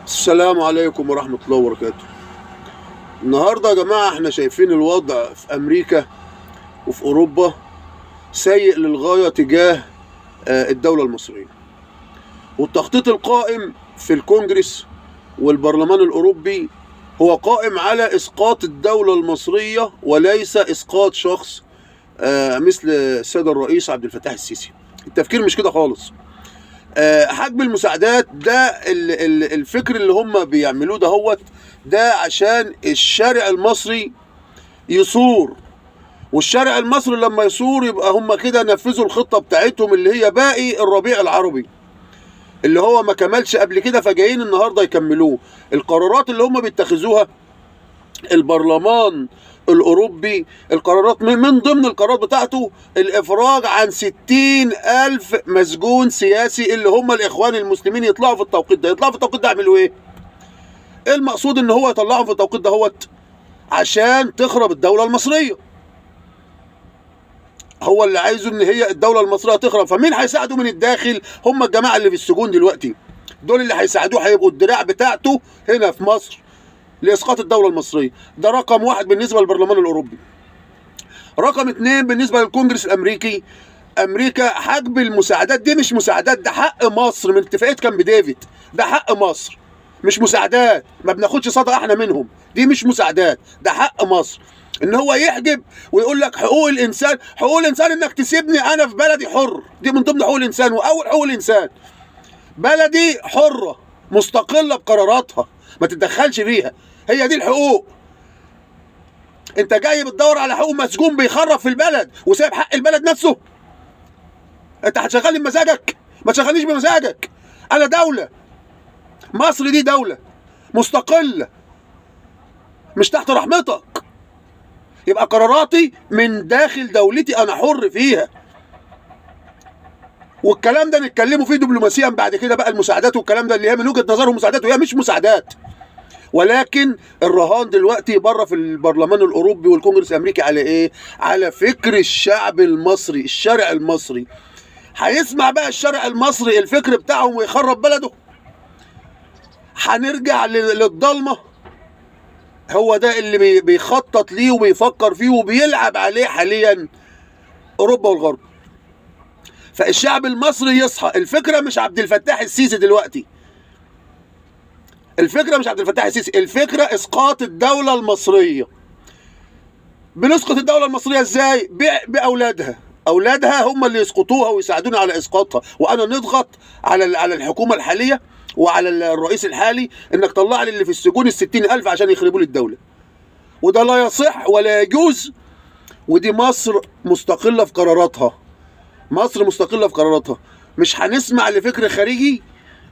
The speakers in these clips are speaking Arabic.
السلام عليكم ورحمة الله وبركاته. النهاردة يا جماعة احنا شايفين الوضع في أمريكا وفي أوروبا سيء للغاية تجاه الدولة المصرية، والتخطيط القائم في الكونجرس والبرلمان الأوروبي هو قائم على إسقاط الدولة المصرية وليس إسقاط شخص مثل السيد الرئيس عبد الفتاح السيسي. التفكير مش كده خالص. حجم المساعدات ده الفكر اللي هم بيعملوه ده عشان الشارع المصري يثور، والشارع المصري لما يثور يبقى هم كده نفذوا الخطة بتاعتهم اللي هي باقي الربيع العربي اللي هو ما كملش قبل كده، فجايين النهارده يكملوه. القرارات اللي هم بيتخذوها البرلمان الأوروبي، القرارات من ضمن القرارات بتاعته الإفراج عن 60,000 مسجون سياسي اللي هم الإخوان المسلمين يطلعوا في التوقيت ده. يطلعوا في التوقيت ده يعملوا إيه؟ إيه المقصود إن هو يطلعهم في التوقيت ده؟ عشان تخرب الدولة المصرية. هو اللي عايزه إن هي الدولة المصرية تخرب. فمين هيساعده من الداخل؟ هم الجماعة اللي في السجون دلوقتي، دول اللي هيساعدوه، هيبقوا الدراع بتاعته هنا في مصر لإسقاط الدولة المصرية. ده رقم واحد بالنسبة للبرلمان الأوروبي. رقم اتنين بالنسبة للكونجرس الأمريكي، أمريكا حجب المساعدات دي مش مساعدات، ده حق مصر من اتفاقية كامب ديفيد. ده حق مصر مش مساعدات، ما بناخدش صدقة احنا منهم، دي مش مساعدات، ده حق مصر. ان هو يحجب ويقول لك حقوق الانسان، حقوق الانسان انك تسيبني انا في بلدي حر، دي من ضمن حقوق الانسان. واول حقوق الانسان بلدي حرة مستقلة بقراراتها ما تتدخلش فيها، هي دي الحقوق. انت جاي بتدور على حقوق مسجون بيخرب في البلد وسايب حق البلد نفسه؟ انت هتشغلني بمزاجك؟ ما تشغلنيش بمزاجك. انا دولة، مصر دي دولة مستقلة مش تحت رحمتك، يبقى قراراتي من داخل دولتي انا حر فيها. والكلام ده نتكلموا فيه دبلوماسيا بعد كده بقى، المساعدات والكلام ده اللي هي من وجهة نظرهم مساعدات وهي مش مساعدات. ولكن الرهان دلوقتي بره في البرلمان الاوروبي والكونجرس الامريكي على ايه؟ على فكر الشعب المصري، الشارع المصري. هيسمع بقى الشارع المصري الفكر بتاعهم ويخرب بلده؟ هنرجع للضلمه؟ هو ده اللي بيخطط ليه وبيفكر فيه وبيلعب عليه حاليا اوروبا والغرب. فالشعب المصري يصحى. الفكره مش عبد الفتاح السيسي دلوقتي، الفكرة مش عبد الفتاح السيسي، الفكرة إسقاط الدولة المصرية. بنسقط الدولة المصرية إزاي؟ بأولادها. أولادها هم اللي يسقطوها ويساعدونا على إسقاطها، وأنا نضغط على الحكومة الحالية وعلى الرئيس الحالي إنك طلع لي اللي في السجون 60,000 عشان يخربوا لي الدولة. وده لا يصح ولا يجوز. ودي مصر مستقلة في قراراتها، مصر مستقلة في قراراتها. مش هنسمع لفكر خارجي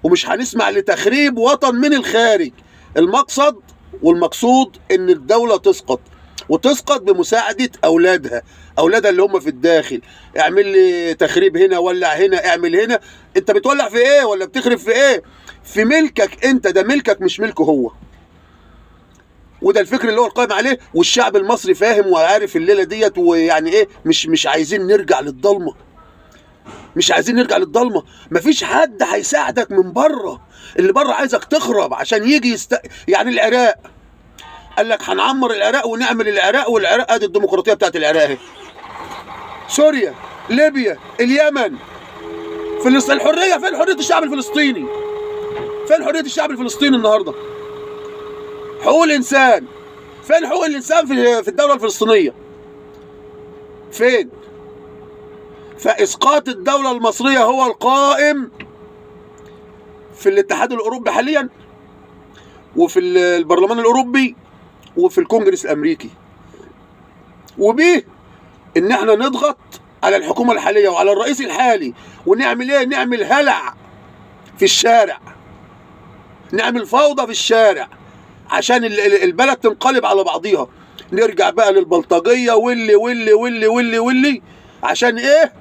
ومش هنسمع لتخريب وطن من الخارج. المقصد والمقصود ان الدولة تسقط، وتسقط بمساعدة اولادها، اولادها اللي هم في الداخل. اعمل لي تخريب هنا، ولع هنا، اعمل هنا. انت بتولع في ايه ولا بتخرب في ايه؟ في ملكك انت، ده ملكك مش ملكه هو. وده الفكر اللي هو القائم عليه، والشعب المصري فاهم وعارف الليلة ديت. ويعني ايه، مش عايزين نرجع للضلمة، مش عايزين نرجع للضلمه. مفيش حد هيساعدك من بره، اللي بره عايزك تخرب عشان يجي يعني العراق قال لك هنعمر العراق ونعمل العراق، والعراق ادي الديمقراطيه بتاعت العراق اهي. سوريا، ليبيا، اليمن، فلسطين. الحريه فين؟ حريه الشعب الفلسطيني فين؟ حريه الشعب الفلسطيني النهارده؟ حقوق الانسان فين؟ حقوق الانسان في الدوله الفلسطينيه فين؟ فإسقاط الدولة المصرية هو القائم في الاتحاد الأوروبي حاليا، وفي البرلمان الأوروبي، وفي الكونجرس الأمريكي. وبيه إن احنا نضغط على الحكومة الحالية وعلى الرئيس الحالي. ونعمل إيه؟ نعمل هلع في الشارع، نعمل فوضى في الشارع عشان البلد تنقلب على بعضيها. نرجع بقى للبلطجية واللي واللي واللي واللي واللي. عشان إيه؟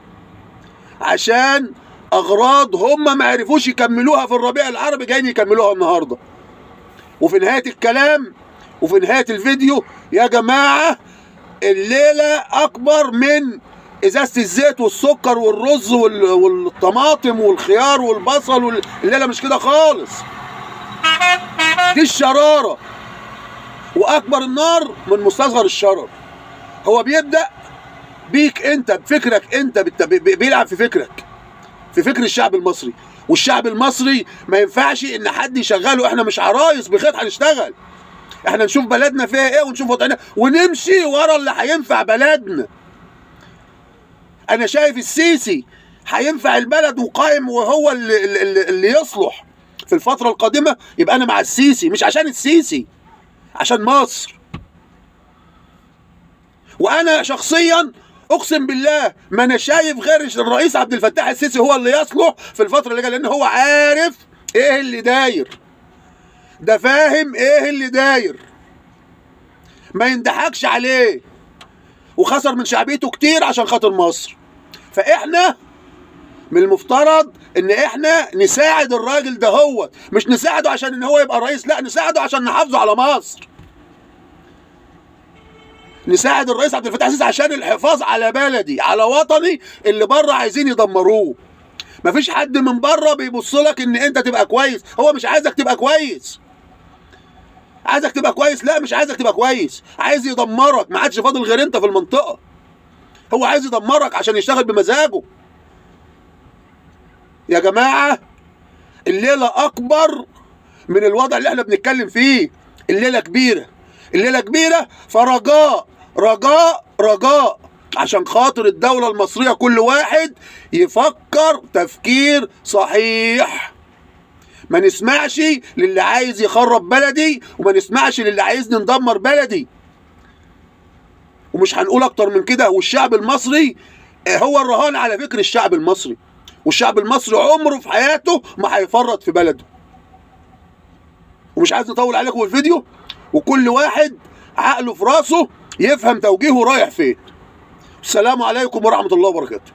عشان اغراض هم ما عرفوش يكملوها في الربيع العربي، جايين يكملوها النهارده. وفي نهايه الكلام وفي نهايه الفيديو يا جماعه، الليله اكبر من ازازه الزيت والسكر والرز والطماطم والخيار والبصل الليله مش كده خالص. دي الشرارة، واكبر النار من مستصغر الشرر. هو بيبدأ بيك انت، بفكرك انت، بيلعب في فكرك، في فكر الشعب المصري. والشعب المصري ما ينفعش ان حد يشغله. احنا مش عرايس بخيط هنشتغل، احنا نشوف بلدنا فيها ايه ونشوف وضعنا ونمشي ورا اللي هينفع بلدنا. انا شايف السيسي هينفع البلد وقائم وهو اللي يصلح في الفترة القادمة، يبقى انا مع السيسي، مش عشان السيسي، عشان مصر. وانا شخصيا اقسم بالله ما انا شايف غير الرئيس عبد الفتاح السيسي هو اللي يصلح في الفترة اللي جاية، لان هو عارف ايه اللي داير، ده فاهم ايه اللي داير، ما يندحكش عليه، وخسر من شعبيته كتير عشان خاطر مصر. فاحنا من المفترض ان احنا نساعد الراجل ده، هو مش نساعده عشان ان هو يبقى رئيس، لا نساعده عشان نحافظه على مصر. نساعد الرئيس عبد الفتاح السيسي عشان الحفاظ على بلدي، على وطني اللي بره عايزين يدمروه. مفيش حد من بره بيبص لك ان انت تبقى كويس، هو مش عايزك تبقى كويس. عايزك تبقى كويس؟ لا مش عايزك تبقى كويس، عايز يدمرك. ما عادش فاضل غير انت في المنطقة. هو عايز يدمرك عشان يشتغل بمزاجه. يا جماعة الليلة أكبر من الوضع اللي احنا بنتكلم فيه. الليلة كبيرة، الليلة كبيرة. فرجاء رجاء رجاء عشان خاطر الدولة المصرية كل واحد يفكر تفكير صحيح. ما نسمعش للي عايز يخرب بلدي، وما نسمعش للي عايزني ندمر بلدي. ومش هنقول اكتر من كده. والشعب المصري هو الرهان على فكر الشعب المصري، والشعب المصري عمره في حياته ما هيفرط في بلده. ومش عايز نطول عليكم الفيديو، وكل واحد عقله في راسه يفهم توجيهه رايح فين. السلام عليكم ورحمة الله وبركاته.